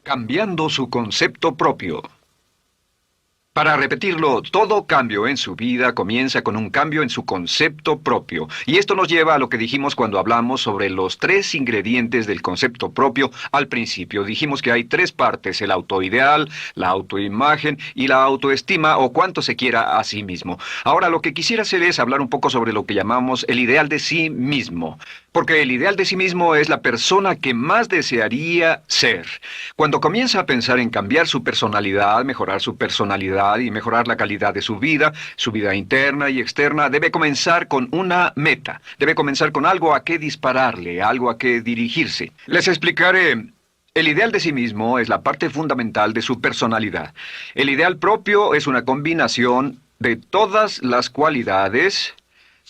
Cambiando su concepto propio. Para repetirlo, todo cambio en su vida comienza con un cambio en su concepto propio. Y esto nos lleva a lo que dijimos cuando hablamos sobre los tres ingredientes del concepto propio al principio. Dijimos que hay tres partes: el autoideal, la autoimagen y la autoestima, o cuanto se quiera a sí mismo. Ahora, lo que quisiera hacer es hablar un poco sobre lo que llamamos el ideal de sí mismo. Porque el ideal de sí mismo es la persona que más desearía ser. Cuando comienza a pensar en cambiar su personalidad, mejorar su personalidad y mejorar la calidad de su vida interna y externa, debe comenzar con una meta. Debe comenzar con algo a qué dispararle, algo a qué dirigirse. Les explicaré. El ideal de sí mismo es la parte fundamental de su personalidad. El ideal propio es una combinación de todas las cualidades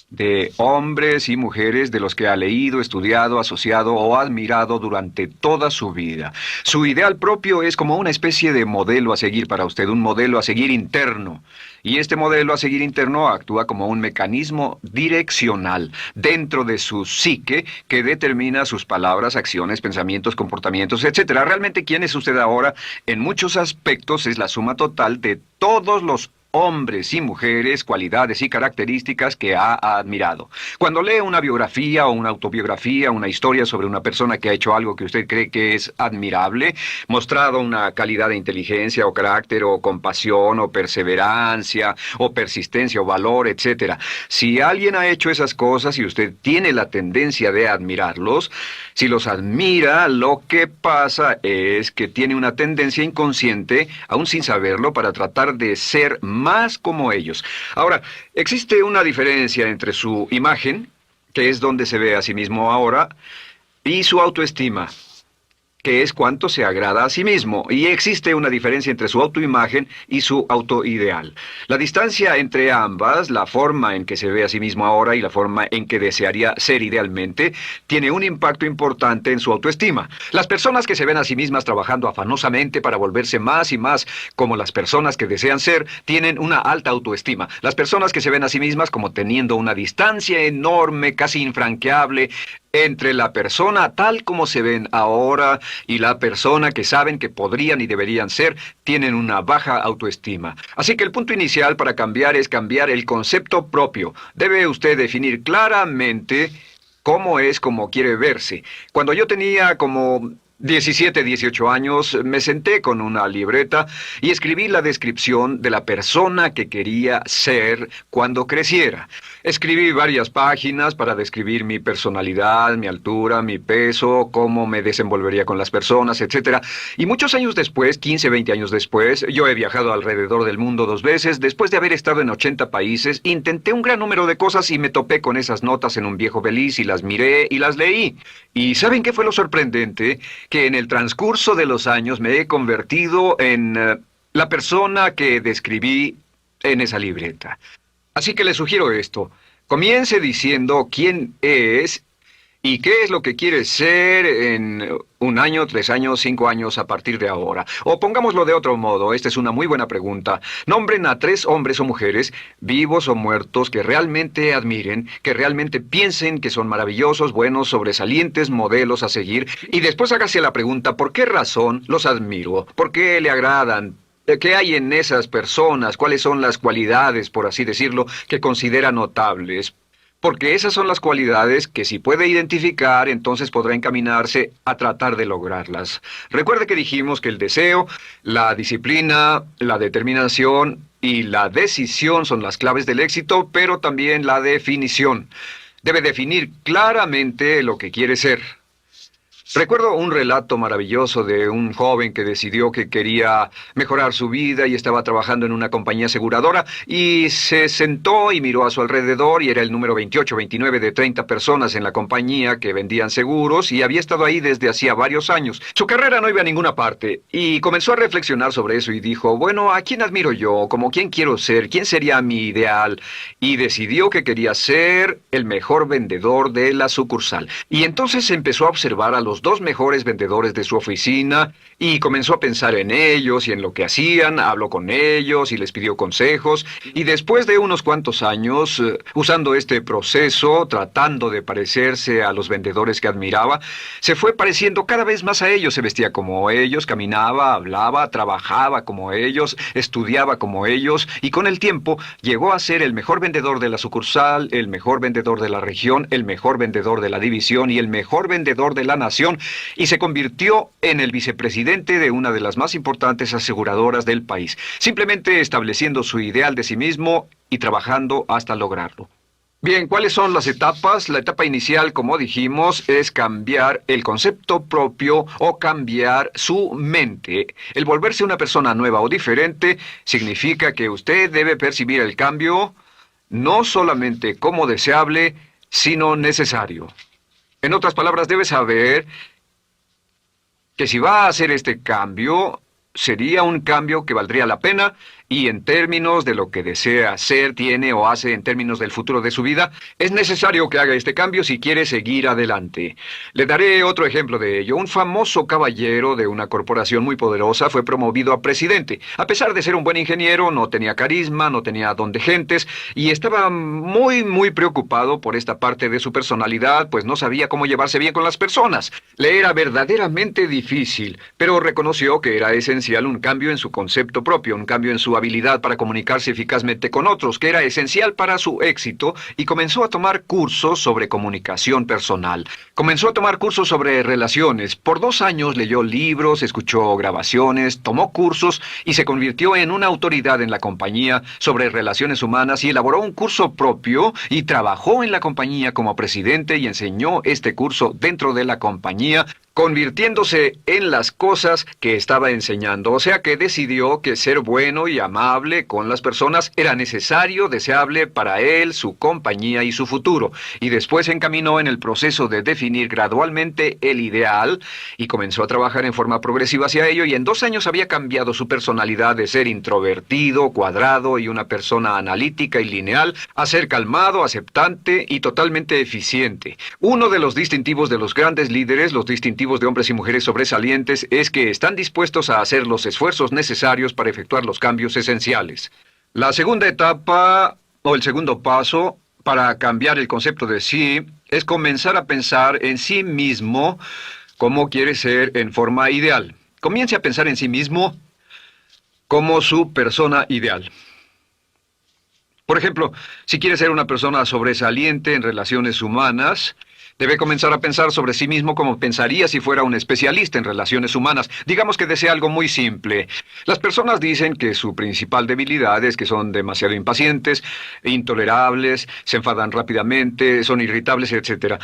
de hombres y mujeres de los que ha leído, estudiado, asociado o admirado durante toda su vida. Su ideal propio es como una especie de modelo a seguir para usted, un modelo a seguir interno. Y este modelo a seguir interno actúa como un mecanismo direccional dentro de su psique que determina sus palabras, acciones, pensamientos, comportamientos, etc. Realmente, ¿quién es usted ahora? En muchos aspectos es la suma total de todos los hombres y mujeres, cualidades y características que ha admirado. Cuando lee una biografía o una autobiografía, una historia sobre una persona que ha hecho algo que usted cree que es admirable, mostrado una calidad de inteligencia o carácter o compasión o perseverancia o persistencia o valor, etc. Si alguien ha hecho esas cosas y usted tiene la tendencia de admirarlos, si los admira, lo que pasa es que tiene una tendencia inconsciente, aún sin saberlo, para tratar de ser más como ellos. Ahora, existe una diferencia entre su imagen, que es donde se ve a sí mismo ahora, y su autoestima, que es cuánto se agrada a sí mismo. Y existe una diferencia entre su autoimagen y su autoideal. La distancia entre ambas, la forma en que se ve a sí mismo ahora y la forma en que desearía ser idealmente, tiene un impacto importante en su autoestima. Las personas que se ven a sí mismas trabajando afanosamente para volverse más y más como las personas que desean ser, tienen una alta autoestima. Las personas que se ven a sí mismas como teniendo una distancia enorme, casi infranqueable, entre la persona tal como se ven ahora y la persona que saben que podrían y deberían ser, tienen una baja autoestima. Así que el punto inicial para cambiar es cambiar el concepto propio. Debe usted definir claramente cómo es como quiere verse. Cuando yo tenía como 17, 18 años, me senté con una libreta y escribí la descripción de la persona que quería ser cuando creciera. Escribí varias páginas para describir mi personalidad, mi altura, mi peso, cómo me desenvolvería con las personas, etc. Y muchos años después, 15, 20 años después, yo he viajado alrededor del mundo 2 veces. Después de haber estado en 80 países, intenté un gran número de cosas y me topé con esas notas en un viejo beliz y las miré y las leí. ¿Y saben qué fue lo sorprendente? Que en el transcurso de los años me he convertido en la persona que describí en esa libreta. Así que le sugiero esto. Comience diciendo quién es y qué es lo que quiere ser en 1 año, 3 años, 5 años a partir de ahora. O pongámoslo de otro modo, esta es una muy buena pregunta. Nombren a 3 hombres o mujeres, vivos o muertos, que realmente admiren, que realmente piensen que son maravillosos, buenos, sobresalientes, modelos a seguir. Y después hágase la pregunta, ¿por qué razón los admiro? ¿Por qué le agradan? ¿Qué hay en esas personas? ¿Cuáles son las cualidades, por así decirlo, que considera notables? Porque esas son las cualidades que si puede identificar, entonces podrá encaminarse a tratar de lograrlas. Recuerde que dijimos que el deseo, la disciplina, la determinación y la decisión son las claves del éxito, pero también la definición. Debe definir claramente lo que quiere ser. Recuerdo un relato maravilloso de un joven que decidió que quería mejorar su vida y estaba trabajando en una compañía aseguradora y se sentó y miró a su alrededor y era el número 28, 29 de 30 personas en la compañía que vendían seguros y había estado ahí desde hacía varios años. Su carrera no iba a ninguna parte y comenzó a reflexionar sobre eso y dijo, bueno, ¿a quién admiro yo? ¿Como quién quiero ser? ¿Quién sería mi ideal? Y decidió que quería ser el mejor vendedor de la sucursal. Y entonces empezó a observar a los los dos mejores vendedores de su oficina y comenzó a pensar en ellos y en lo que hacían, habló con ellos y les pidió consejos. Y después de unos cuantos años, usando este proceso, tratando de parecerse a los vendedores que admiraba, se fue pareciendo cada vez más a ellos. Se vestía como ellos, caminaba, hablaba, trabajaba como ellos, estudiaba como ellos, y con el tiempo llegó a ser el mejor vendedor de la sucursal, el mejor vendedor de la región, el mejor vendedor de la división y el mejor vendedor de la nación, y se convirtió en el vicepresidente de una de las más importantes aseguradoras del país, simplemente estableciendo su ideal de sí mismo y trabajando hasta lograrlo. Bien, ¿cuáles son las etapas? La etapa inicial, como dijimos, es cambiar el concepto propio o cambiar su mente. El volverse una persona nueva o diferente significa que usted debe percibir el cambio no solamente como deseable, sino necesario. En otras palabras, debe saber que si va a hacer este cambio, sería un cambio que valdría la pena, y en términos de lo que desea hacer, tiene o hace en términos del futuro de su vida, es necesario que haga este cambio si quiere seguir adelante. Le daré otro ejemplo de ello. Un famoso caballero de una corporación muy poderosa fue promovido a presidente. A pesar de ser un buen ingeniero, no tenía carisma, no tenía don de gentes, y estaba muy preocupado por esta parte de su personalidad, pues no sabía cómo llevarse bien con las personas. Le era verdaderamente difícil, pero reconoció que era esencial un cambio en su concepto propio, un cambio en su habilidad para comunicarse eficazmente con otros, que era esencial para su éxito, y comenzó a tomar cursos sobre comunicación personal. Comenzó a tomar cursos sobre relaciones. Por 2 años leyó libros, escuchó grabaciones, tomó cursos y se convirtió en una autoridad en la compañía sobre relaciones humanas, y elaboró un curso propio y trabajó en la compañía como presidente y enseñó este curso dentro de la compañía, convirtiéndose en las cosas que estaba enseñando. O sea que decidió que ser bueno y amable con las personas era necesario, deseable para él, su compañía y su futuro. Y después se encaminó en el proceso de definir gradualmente el ideal y comenzó a trabajar en forma progresiva hacia ello, y en 2 años había cambiado su personalidad de ser introvertido, cuadrado y una persona analítica y lineal a ser calmado, aceptante y totalmente eficiente. Uno de los distintivos de los grandes líderes, los distintivos de hombres y mujeres sobresalientes, es que están dispuestos a hacer los esfuerzos necesarios para efectuar los cambios esenciales. La segunda etapa, o el segundo paso, para cambiar el concepto de sí, es comenzar a pensar en sí mismo como quiere ser en forma ideal. Comience a pensar en sí mismo como su persona ideal. Por ejemplo, si quiere ser una persona sobresaliente en relaciones humanas, debe comenzar a pensar sobre sí mismo como pensaría si fuera un especialista en relaciones humanas. Digamos que desea algo muy simple. Las personas dicen que su principal debilidad es que son demasiado impacientes, intolerables, se enfadan rápidamente, son irritables, etc.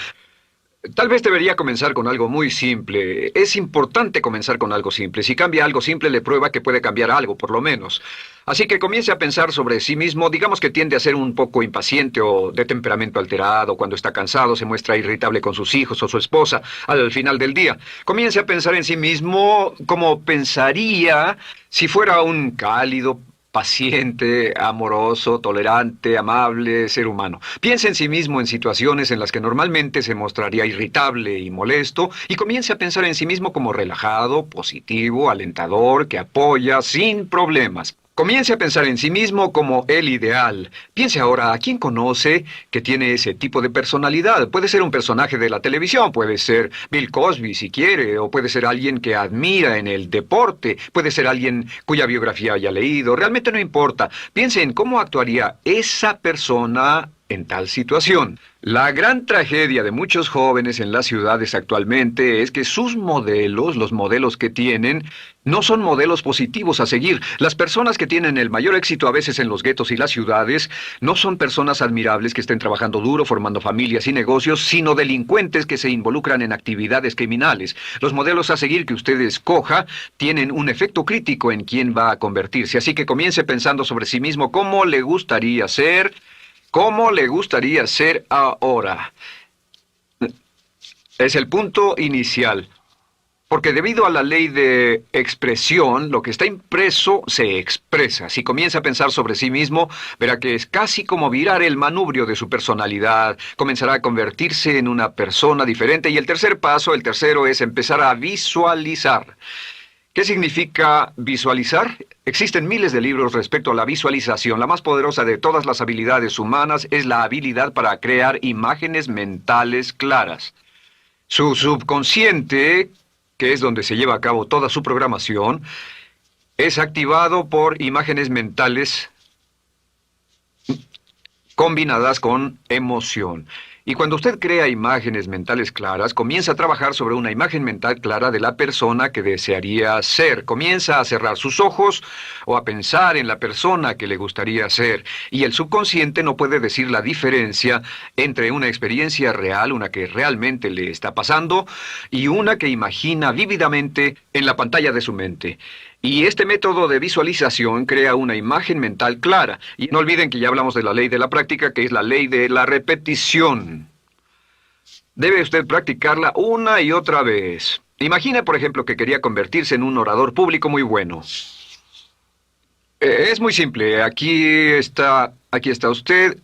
Tal vez debería comenzar con algo muy simple. Es importante comenzar con algo simple. Si cambia algo simple, le prueba que puede cambiar algo, por lo menos. Así que comience a pensar sobre sí mismo. Digamos que tiende a ser un poco impaciente o de temperamento alterado. Cuando está cansado, se muestra irritable con sus hijos o su esposa al final del día. Comience a pensar en sí mismo como pensaría si fuera un cálido, paciente, amoroso, tolerante, amable ser humano. Piense en sí mismo en situaciones en las que normalmente se mostraría irritable y molesto, y comience a pensar en sí mismo como relajado, positivo, alentador, que apoya sin problemas. Comience a pensar en sí mismo como el ideal. Piense ahora a quién conoce que tiene ese tipo de personalidad. Puede ser un personaje de la televisión, puede ser Bill Cosby si quiere, o puede ser alguien que admira en el deporte, puede ser alguien cuya biografía haya leído. Realmente no importa. Piense en cómo actuaría esa persona en tal situación. La gran tragedia de muchos jóvenes en las ciudades actualmente es que sus modelos, los modelos que tienen, no son modelos positivos a seguir. Las personas que tienen el mayor éxito a veces en los guetos y las ciudades no son personas admirables que estén trabajando duro, formando familias y negocios, sino delincuentes que se involucran en actividades criminales. Los modelos a seguir que usted escoja tienen un efecto crítico en quién va a convertirse. Así que comience pensando sobre sí mismo cómo le gustaría ser. ¿Cómo le gustaría ser ahora? Es el punto inicial. Porque debido a la ley de expresión, lo que está impreso se expresa. Si comienza a pensar sobre sí mismo, verá que es casi como virar el manubrio de su personalidad. Comenzará a convertirse en una persona diferente. Y el tercer paso, el tercero, es empezar a visualizar. ¿Qué significa visualizar? Existen miles de libros respecto a la visualización. La más poderosa de todas las habilidades humanas es la habilidad para crear imágenes mentales claras. Su subconsciente, que es donde se lleva a cabo toda su programación, es activado por imágenes mentales combinadas con emoción. Y cuando usted crea imágenes mentales claras, comienza a trabajar sobre una imagen mental clara de la persona que desearía ser. Comienza a cerrar sus ojos o a pensar en la persona que le gustaría ser. Y el subconsciente no puede decir la diferencia entre una experiencia real, una que realmente le está pasando, y una que imagina vívidamente en la pantalla de su mente. Y este método de visualización crea una imagen mental clara. Y no olviden que ya hablamos de la ley de la práctica, que es la ley de la repetición. Debe usted practicarla una y otra vez. Imagine, por ejemplo, que quería convertirse en un orador público muy bueno. Es muy simple. Aquí está usted.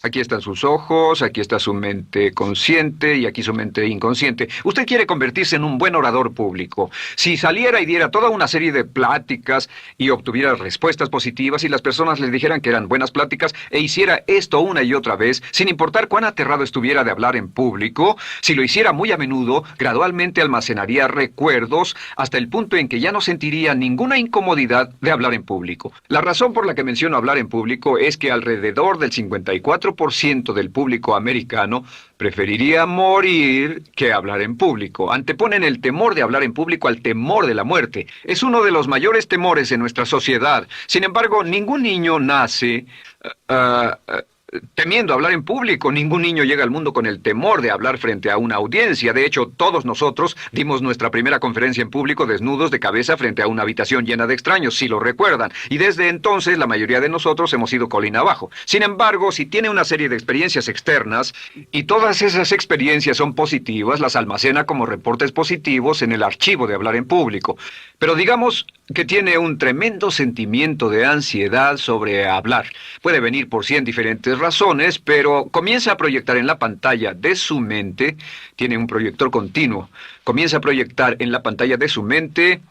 Aquí están sus ojos, aquí está su mente consciente y aquí su mente inconsciente. Usted quiere convertirse en un buen orador público. Si saliera y diera toda una serie de pláticas y obtuviera respuestas positivas y las personas le dijeran que eran buenas pláticas e hiciera esto una y otra vez, sin importar cuán aterrado estuviera de hablar en público, si lo hiciera muy a menudo, gradualmente almacenaría recuerdos hasta el punto en que ya no sentiría ninguna incomodidad de hablar en público. La razón por la que menciono hablar en público es que alrededor del 54% del público americano preferiría morir que hablar en público. Anteponen el temor de hablar en público al temor de la muerte. Es uno de los mayores temores en nuestra sociedad. Sin embargo, ningún niño nace temiendo hablar en público. Ningún niño llega al mundo con el temor de hablar frente a una audiencia. De hecho, todos nosotros dimos nuestra primera conferencia en público desnudos de cabeza frente a una habitación llena de extraños, si lo recuerdan. Y desde entonces, la mayoría de nosotros hemos ido colina abajo. Sin embargo, si tiene una serie de experiencias externas, y todas esas experiencias son positivas, las almacena como reportes positivos en el archivo de hablar en público. Pero digamos que tiene un tremendo sentimiento de ansiedad sobre hablar. Puede venir por 100 diferentes razones, pero comienza a proyectar en la pantalla de su mente, tiene un proyector continuo, comienza a proyectar en la pantalla de su mente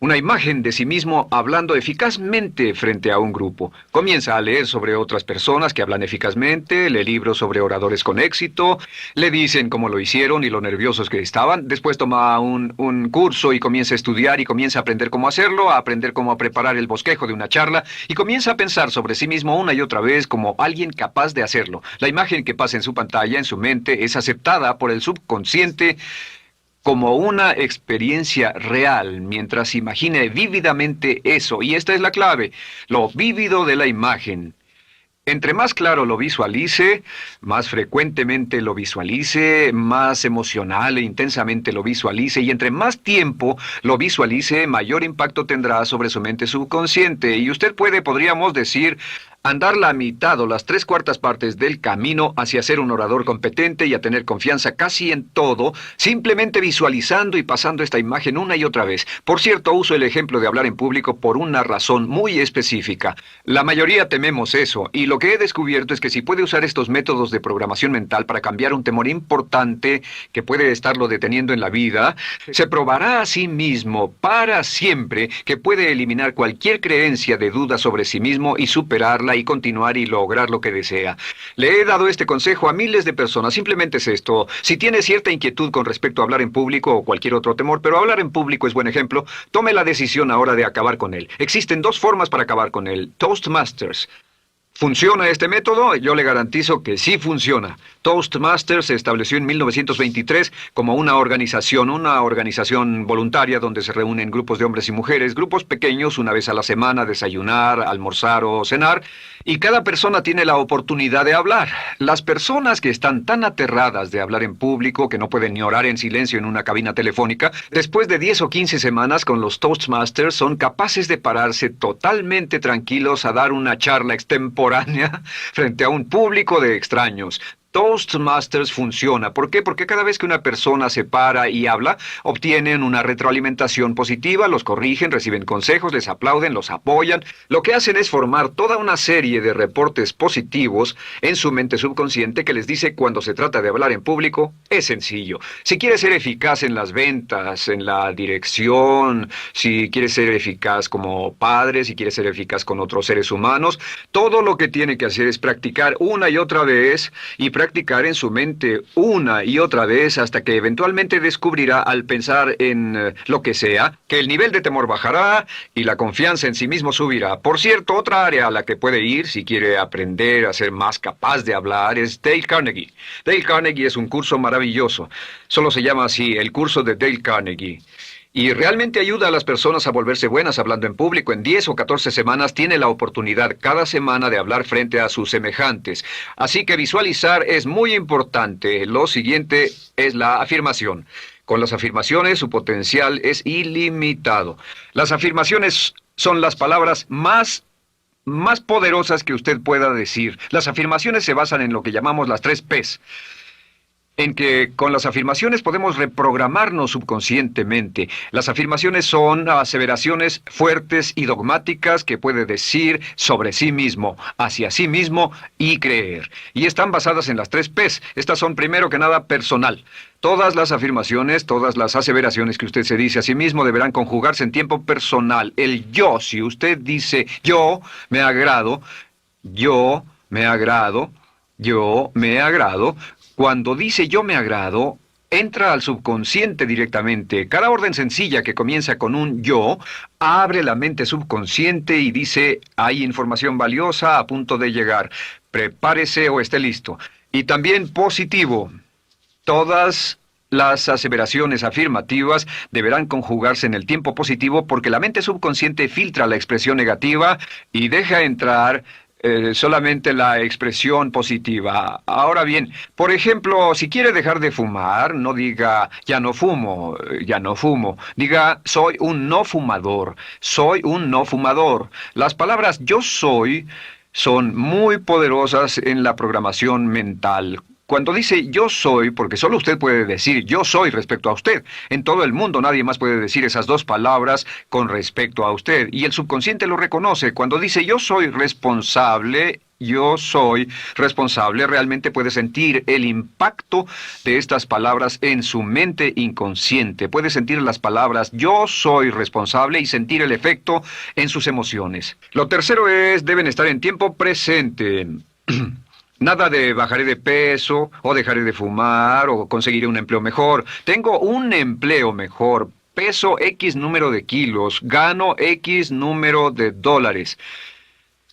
una imagen de sí mismo hablando eficazmente frente a un grupo. Comienza a leer sobre otras personas que hablan eficazmente, lee libros sobre oradores con éxito, le dicen cómo lo hicieron y lo nerviosos que estaban. Después toma un curso y comienza a estudiar y comienza a aprender cómo hacerlo, a aprender cómo preparar el bosquejo de una charla y comienza a pensar sobre sí mismo una y otra vez como alguien capaz de hacerlo. La imagen que pasa en su pantalla, en su mente, es aceptada por el subconsciente como una experiencia real, mientras imagine vívidamente eso. Y esta es la clave, lo vívido de la imagen. Entre más claro lo visualice, más frecuentemente lo visualice, más emocional e intensamente lo visualice, y entre más tiempo lo visualice, mayor impacto tendrá sobre su mente subconsciente. Y usted podríamos decir, andar la mitad o las 3/4 partes del camino hacia ser un orador competente y a tener confianza casi en todo, simplemente visualizando y pasando esta imagen una y otra vez. Por cierto, uso el ejemplo de hablar en público por una razón muy específica. La mayoría tememos eso, y lo que he descubierto es que si puede usar estos métodos de programación mental para cambiar un temor importante que puede estarlo deteniendo en la vida, se probará a sí mismo para siempre que puede eliminar cualquier creencia de duda sobre sí mismo y superarla y continuar y lograr lo que desea. Le he dado este consejo a miles de personas. Simplemente es esto. Si tiene cierta inquietud con respecto a hablar en público o cualquier otro temor, pero hablar en público es buen ejemplo, tome la decisión ahora de acabar con él. Existen 2 formas para acabar con él. Toastmasters. ¿Funciona este método? Yo le garantizo que sí funciona. Toastmasters se estableció en 1923 como una organización voluntaria donde se reúnen grupos de hombres y mujeres, grupos pequeños una vez a la semana, a desayunar, almorzar o cenar, y cada persona tiene la oportunidad de hablar. Las personas que están tan aterradas de hablar en público que no pueden ni orar en silencio en una cabina telefónica, después de 10 o 15 semanas con los Toastmasters son capaces de pararse totalmente tranquilos a dar una charla extemporánea frente a un público de extraños. Toastmasters funciona. ¿Por qué? Porque cada vez que una persona se para y habla, obtienen una retroalimentación positiva, los corrigen, reciben consejos, les aplauden, los apoyan. Lo que hacen es formar toda una serie de reportes positivos en su mente subconsciente que les dice cuando se trata de hablar en público, es sencillo. Si quieres ser eficaz en las ventas, en la dirección, si quieres ser eficaz como padre, si quieres ser eficaz con otros seres humanos, todo lo que tiene que hacer es practicar una y otra vez y practicar en su mente una y otra vez hasta que eventualmente descubrirá al pensar en lo que sea, que el nivel de temor bajará y la confianza en sí mismo subirá. Por cierto, otra área a la que puede ir si quiere aprender a ser más capaz de hablar es Dale Carnegie. Dale Carnegie es un curso maravilloso. Solo se llama así, el curso de Dale Carnegie. Y realmente ayuda a las personas a volverse buenas hablando en público. En 10 o 14 semanas tiene la oportunidad cada semana de hablar frente a sus semejantes. Así que visualizar es muy importante. Lo siguiente es la afirmación. Con las afirmaciones su potencial es ilimitado. Las afirmaciones son las palabras más poderosas que usted pueda decir. Las afirmaciones se basan en lo que llamamos las 3 Ps. En que con las afirmaciones podemos reprogramarnos subconscientemente. Las afirmaciones son aseveraciones fuertes y dogmáticas que puede decir sobre sí mismo, hacia sí mismo y creer. Y están basadas en las 3 Ps. Estas son primero que nada personal. Todas las afirmaciones, todas las aseveraciones que usted se dice a sí mismo deberán conjugarse en tiempo personal. El yo, si usted dice yo me agrado, yo me agrado, yo me agrado. Cuando dice yo me agrado, entra al subconsciente directamente. Cada orden sencilla que comienza con un yo, abre la mente subconsciente y dice, hay información valiosa a punto de llegar. Prepárese o esté listo. Y también positivo. Todas las aseveraciones afirmativas deberán conjugarse en el tiempo positivo porque la mente subconsciente filtra la expresión negativa y deja entrar solamente la expresión positiva. Ahora bien, por ejemplo, si quiere dejar de fumar, no diga ya no fumo, ya no fumo. Diga soy un no fumador, soy un no fumador. Las palabras yo soy son muy poderosas en la programación mental. Cuando dice yo soy, porque solo usted puede decir yo soy respecto a usted. En todo el mundo nadie más puede decir esas 2 palabras con respecto a usted. Y el subconsciente lo reconoce. Cuando dice yo soy responsable, realmente puede sentir el impacto de estas palabras en su mente inconsciente. Puede sentir las palabras yo soy responsable y sentir el efecto en sus emociones. Lo tercero es, deben estar en tiempo presente. Nada de bajaré de peso, o dejaré de fumar, o conseguiré un empleo mejor. Tengo un empleo mejor. Peso X número de kilos. Gano X número de dólares.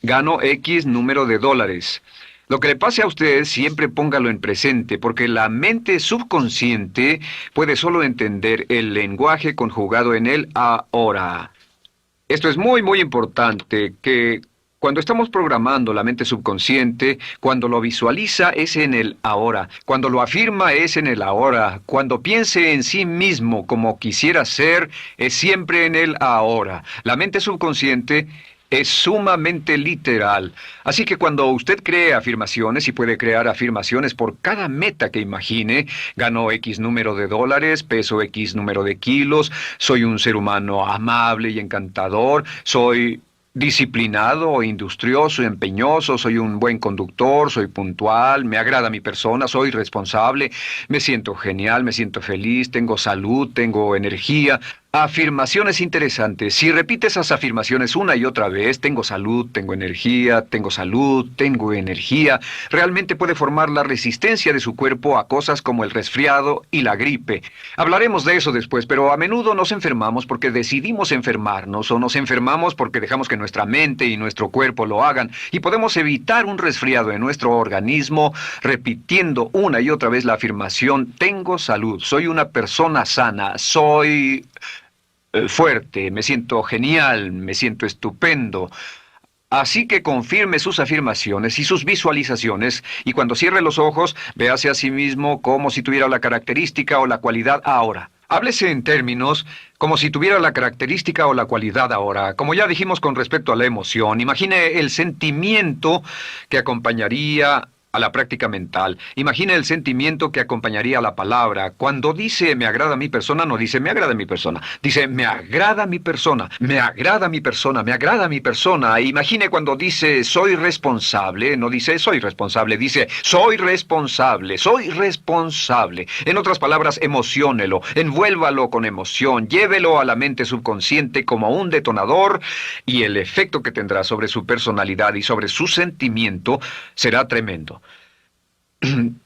Gano X número de dólares. Lo que le pase a usted, siempre póngalo en presente, porque la mente subconsciente puede solo entender el lenguaje conjugado en el ahora. Esto es muy, muy importante, que cuando estamos programando la mente subconsciente, cuando lo visualiza es en el ahora, cuando lo afirma es en el ahora, cuando piense en sí mismo como quisiera ser, es siempre en el ahora. La mente subconsciente es sumamente literal. Así que cuando usted cree afirmaciones, y puede crear afirmaciones por cada meta que imagine, gano X número de dólares, peso X número de kilos, soy un ser humano amable y encantador, soy disciplinado, industrioso, empeñoso, soy un buen conductor, soy puntual, me agrada mi persona, soy responsable, me siento genial, me siento feliz, tengo salud, tengo energía. Afirmaciones interesantes. Si repite esas afirmaciones una y otra vez, tengo salud, tengo energía, tengo salud, tengo energía, realmente puede formar la resistencia de su cuerpo a cosas como el resfriado y la gripe. Hablaremos de eso después, pero a menudo nos enfermamos porque decidimos enfermarnos o nos enfermamos porque dejamos que nuestra mente y nuestro cuerpo lo hagan y podemos evitar un resfriado en nuestro organismo repitiendo una y otra vez la afirmación tengo salud, soy una persona sana, soy fuerte, me siento genial, me siento estupendo. Así que confirme sus afirmaciones y sus visualizaciones, y cuando cierre los ojos, véase a sí mismo como si tuviera la característica o la cualidad ahora. Háblese en términos como si tuviera la característica o la cualidad ahora. Como ya dijimos con respecto a la emoción, imagine el sentimiento que acompañaría a la práctica mental. Imagine el sentimiento que acompañaría a la palabra. Cuando dice me agrada mi persona, no dice me agrada mi persona. Dice me agrada mi persona, me agrada mi persona, me agrada mi persona. Imagine cuando dice soy responsable, no dice soy responsable, dice soy responsable, soy responsable. En otras palabras, emociónelo, envuélvalo con emoción, llévelo a la mente subconsciente como un detonador y el efecto que tendrá sobre su personalidad y sobre su sentimiento será tremendo.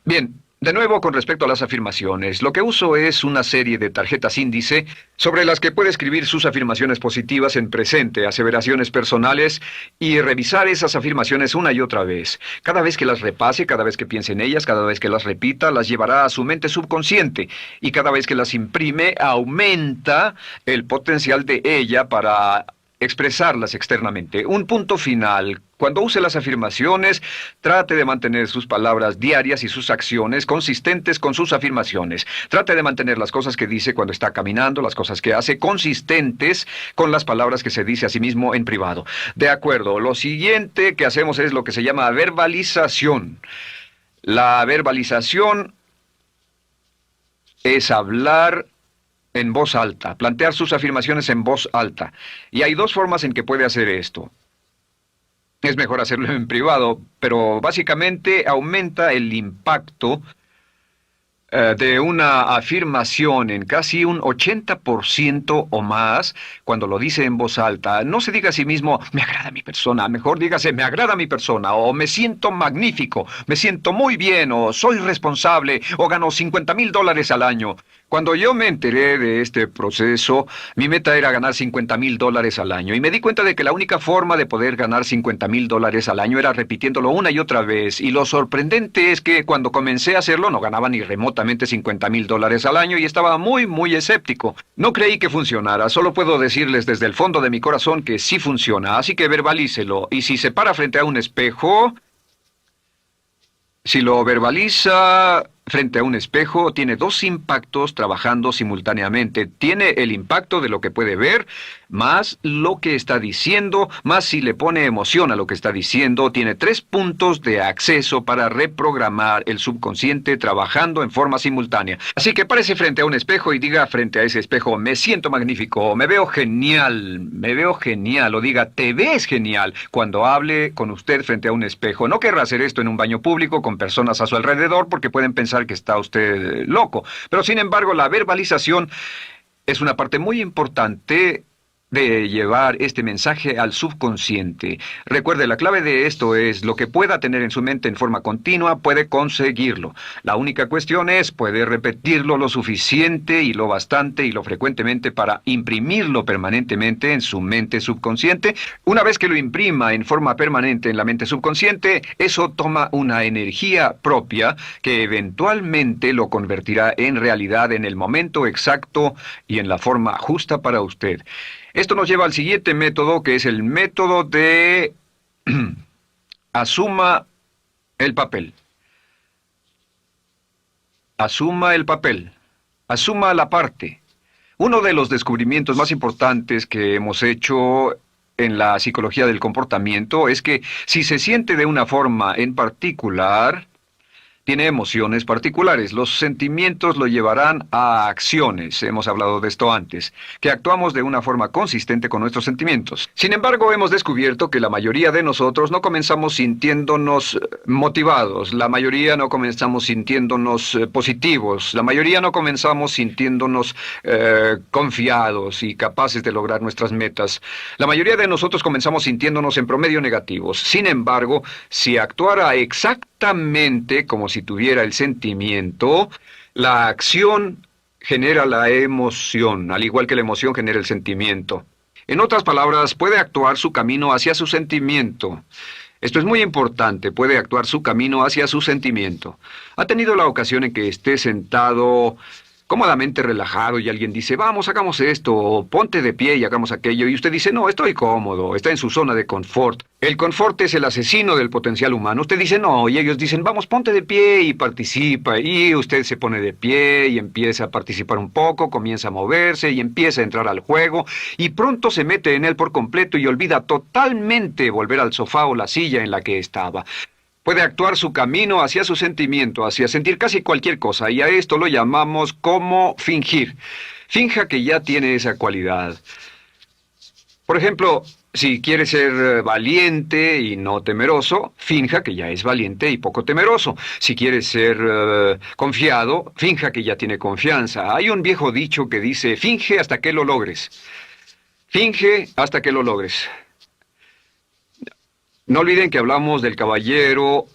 Bien, de nuevo con respecto a las afirmaciones, lo que uso es una serie de tarjetas índice sobre las que puede escribir sus afirmaciones positivas en presente, aseveraciones personales y revisar esas afirmaciones una y otra vez. Cada vez que las repase, cada vez que piense en ellas, cada vez que las repita, las llevará a su mente subconsciente y cada vez que las imprime, aumenta el potencial de ella para expresarlas externamente. Un punto final. Cuando use las afirmaciones, trate de mantener sus palabras diarias y sus acciones consistentes con sus afirmaciones. Trate de mantener las cosas que dice cuando está caminando, las cosas que hace, consistentes con las palabras que se dice a sí mismo en privado. De acuerdo, lo siguiente que hacemos es lo que se llama verbalización. La verbalización es hablar en voz alta, plantear sus afirmaciones en voz alta. Y hay dos formas en que puede hacer esto. Es mejor hacerlo en privado, pero básicamente aumenta el impacto de una afirmación en casi un 80% o más cuando lo dice en voz alta. No se diga a sí mismo, me agrada mi persona, mejor dígase, me agrada mi persona, o me siento magnífico, me siento muy bien, o soy responsable, o gano $50,000 al año. Cuando yo me enteré de este proceso, mi meta era ganar $50,000 al año, y me di cuenta de que la única forma de poder ganar $50,000 al año era repitiéndolo una y otra vez, y lo sorprendente es que cuando comencé a hacerlo no ganaba ni remotamente $50,000 al año y estaba muy escéptico. No creí que funcionara, solo puedo decirles desde el fondo de mi corazón que sí funciona, así que verbalícelo, y si se para frente a un espejo, si lo verbaliza frente a un espejo, tiene dos impactos trabajando simultáneamente. Tiene el impacto de lo que puede ver, más lo que está diciendo, más si le pone emoción a lo que está diciendo. Tiene 3 puntos de acceso para reprogramar el subconsciente trabajando en forma simultánea. Así que párese frente a un espejo y diga frente a ese espejo, me siento magnífico, me veo genial, o diga, te ves genial, cuando hable con usted frente a un espejo. No querrá hacer esto en un baño público con personas a su alrededor porque pueden pensar que está usted loco. Pero sin embargo, la verbalización es una parte muy importante de llevar este mensaje al subconsciente. Recuerde, la clave de esto es lo que pueda tener en su mente en forma continua, puede conseguirlo. La única cuestión es, puede repetirlo lo suficiente y lo bastante y lo frecuentemente para imprimirlo permanentemente en su mente subconsciente. Una vez que lo imprima en forma permanente en la mente subconsciente, eso toma una energía propia que eventualmente lo convertirá en realidad en el momento exacto y en la forma justa para usted. Esto nos lleva al siguiente método, que es el método de asuma el papel. Asuma el papel. Asuma la parte. Uno de los descubrimientos más importantes que hemos hecho en la psicología del comportamiento es que si se siente de una forma en particular, tiene emociones particulares. Los sentimientos lo llevarán a acciones, hemos hablado de esto antes, que actuamos de una forma consistente con nuestros sentimientos. Sin embargo, hemos descubierto que la mayoría de nosotros no comenzamos sintiéndonos motivados, la mayoría no comenzamos sintiéndonos positivos, la mayoría no comenzamos sintiéndonos confiados y capaces de lograr nuestras metas. La mayoría de nosotros comenzamos sintiéndonos en promedio negativos. Sin embargo, si actuara exactamente como si tuviera el sentimiento, la acción genera la emoción, al igual que la emoción genera el sentimiento. En otras palabras, puede actuar su camino hacia su sentimiento. Esto es muy importante, puede actuar su camino hacia su sentimiento. ¿Ha tenido la ocasión en que esté sentado cómodamente relajado y alguien dice, vamos, hagamos esto, o ponte de pie y hagamos aquello, y usted dice, no, estoy cómodo, está en su zona de confort? El confort es el asesino del potencial humano. Usted dice, no, y ellos dicen, vamos, ponte de pie y participa, y usted se pone de pie y empieza a participar un poco, comienza a moverse y empieza a entrar al juego, y pronto se mete en él por completo y olvida totalmente volver al sofá o la silla en la que estaba. Puede actuar su camino hacia su sentimiento, hacia sentir casi cualquier cosa, y a esto lo llamamos como fingir. Finja que ya tiene esa cualidad. Por ejemplo, si quiere ser valiente y no temeroso, finja que ya es valiente y poco temeroso. Si quiere ser confiado, finja que ya tiene confianza. Hay un viejo dicho que dice, finge hasta que lo logres. Finge hasta que lo logres. No olviden que hablamos del caballero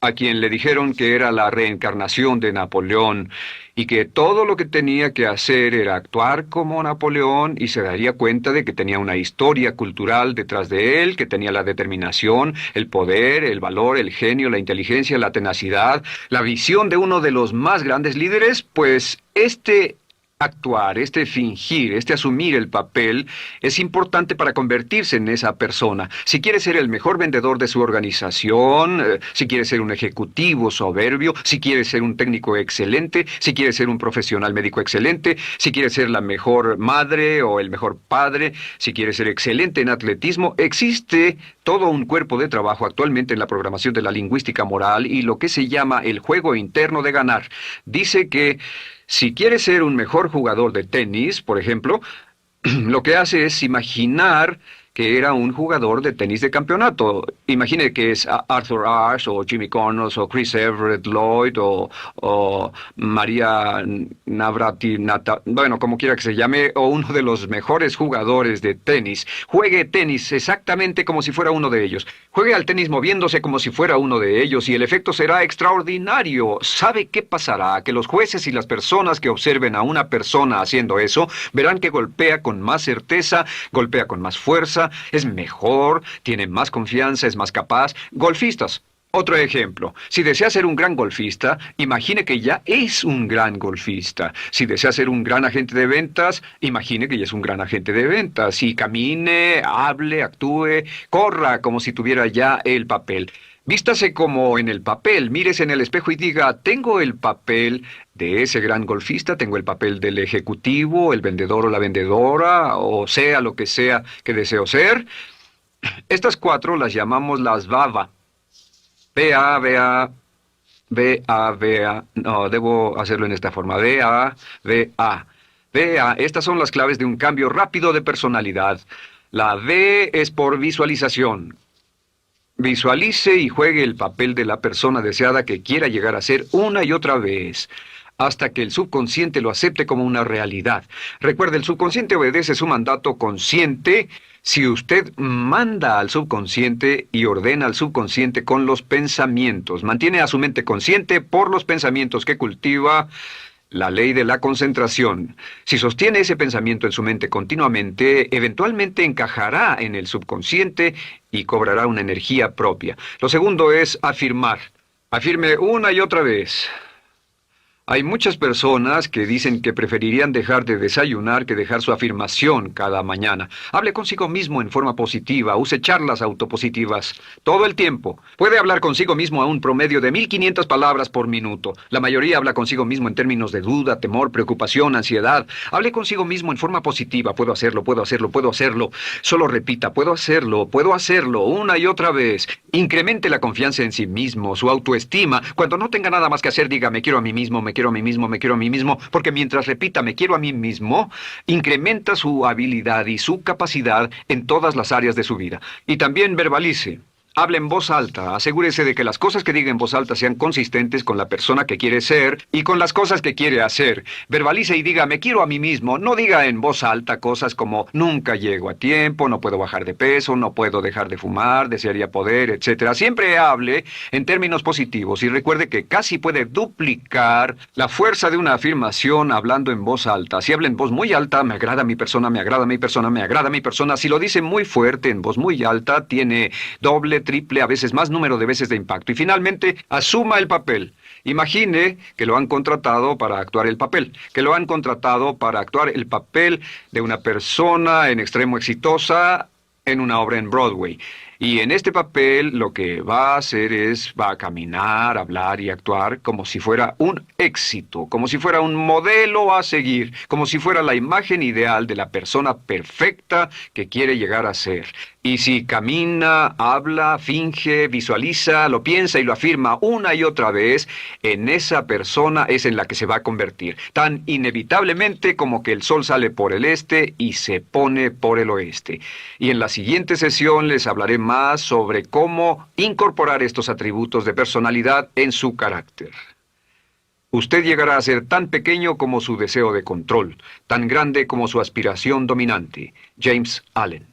a quien le dijeron que era la reencarnación de Napoleón y que todo lo que tenía que hacer era actuar como Napoleón y se daría cuenta de que tenía una historia cultural detrás de él, que tenía la determinación, el poder, el valor, el genio, la inteligencia, la tenacidad, la visión de uno de los más grandes líderes, pues este actuar, este fingir, este asumir el papel es importante para convertirse en esa persona. Si quiere ser el mejor vendedor de su organización, si quiere ser un ejecutivo soberbio, si quiere ser un técnico excelente, si quiere ser un profesional médico excelente, si quiere ser la mejor madre o el mejor padre, si quiere ser excelente en atletismo, existe todo un cuerpo de trabajo actualmente en la programación de la lingüística moral y lo que se llama el juego interno de ganar. Dice que si quiere ser un mejor jugador de tenis, por ejemplo, lo que hace es imaginar que era un jugador de tenis de campeonato. Imagine que es Arthur Ashe, o Jimmy Connors, o Chris Everett Lloyd, o María Navratilova, bueno, como quiera que se llame, o uno de los mejores jugadores de tenis. Juegue tenis exactamente como si fuera uno de ellos. Juegue al tenis moviéndose como si fuera uno de ellos y el efecto será extraordinario. ¿Sabe qué pasará? Que los jueces y las personas que observen a una persona haciendo eso verán que golpea con más certeza, golpea con más fuerza, es mejor, tiene más confianza, es más capaz. Golfistas. Otro ejemplo. Si desea ser un gran golfista, imagine que ya es un gran golfista. Si desea ser un gran agente de ventas, imagine que ya es un gran agente de ventas. Y camine, hable, actúe, corra como si tuviera ya el papel. Vístase como en el papel, mírese en el espejo y diga, tengo el papel de ese gran golfista, tengo el papel del ejecutivo, el vendedor o la vendedora, o sea lo que sea que deseo ser. Estas cuatro las llamamos las VAVA. V-A, V-A, V-A, V-A. No, debo hacerlo en esta forma. V-A, V-A. V-A. Estas son las claves de un cambio rápido de personalidad. La V es por visualización. Visualice y juegue el papel de la persona deseada que quiera llegar a ser una y otra vez, hasta que el subconsciente lo acepte como una realidad. Recuerde, el subconsciente obedece su mandato consciente si usted manda al subconsciente y ordena al subconsciente con los pensamientos. Mantiene a su mente consciente por los pensamientos que cultiva. La ley de la concentración. Si sostiene ese pensamiento en su mente continuamente, eventualmente encajará en el subconsciente y cobrará una energía propia. Lo segundo es afirmar. Afirme una y otra vez. Hay muchas personas que dicen que preferirían dejar de desayunar que dejar su afirmación cada mañana. Hable consigo mismo en forma positiva, use charlas autopositivas todo el tiempo. Puede hablar consigo mismo a un promedio de 1500 palabras por minuto. La mayoría habla consigo mismo en términos de duda, temor, preocupación, ansiedad. Hable consigo mismo en forma positiva. Puedo hacerlo, puedo hacerlo, puedo hacerlo. Solo repita, puedo hacerlo, una y otra vez. Incremente la confianza en sí mismo, su autoestima. Cuando no tenga nada más que hacer, diga, me quiero a mí mismo, me quiero a mí mismo, me quiero a mí mismo, porque mientras repita me quiero a mí mismo, incrementa su habilidad y su capacidad en todas las áreas de su vida. Y también verbalice. Hable en voz alta, asegúrese de que las cosas que diga en voz alta sean consistentes con la persona que quiere ser y con las cosas que quiere hacer. Verbalice y diga, me quiero a mí mismo. No diga en voz alta cosas como, nunca llego a tiempo, no puedo bajar de peso, no puedo dejar de fumar, desearía poder, etc. Siempre hable en términos positivos y recuerde que casi puede duplicar la fuerza de una afirmación hablando en voz alta. Si habla en voz muy alta, me agrada mi persona, me agrada mi persona, me agrada mi persona. Si lo dice muy fuerte, en voz muy alta, tiene doble, triple, a veces más número de veces de impacto. Y finalmente, asuma el papel. Imagine que lo han contratado para actuar el papel, que lo han contratado para actuar el papel de una persona en extremo exitosa en una obra en Broadway. Y en este papel lo que va a hacer es, va a caminar, hablar y actuar como si fuera un éxito, como si fuera un modelo a seguir, como si fuera la imagen ideal de la persona perfecta que quiere llegar a ser. Y si camina, habla, finge, visualiza, lo piensa y lo afirma una y otra vez, en esa persona es en la que se va a convertir, tan inevitablemente como que el sol sale por el este y se pone por el oeste. Y en la siguiente sesión les hablaré más sobre cómo incorporar estos atributos de personalidad en su carácter. Usted llegará a ser tan pequeño como su deseo de control, tan grande como su aspiración dominante. James Allen.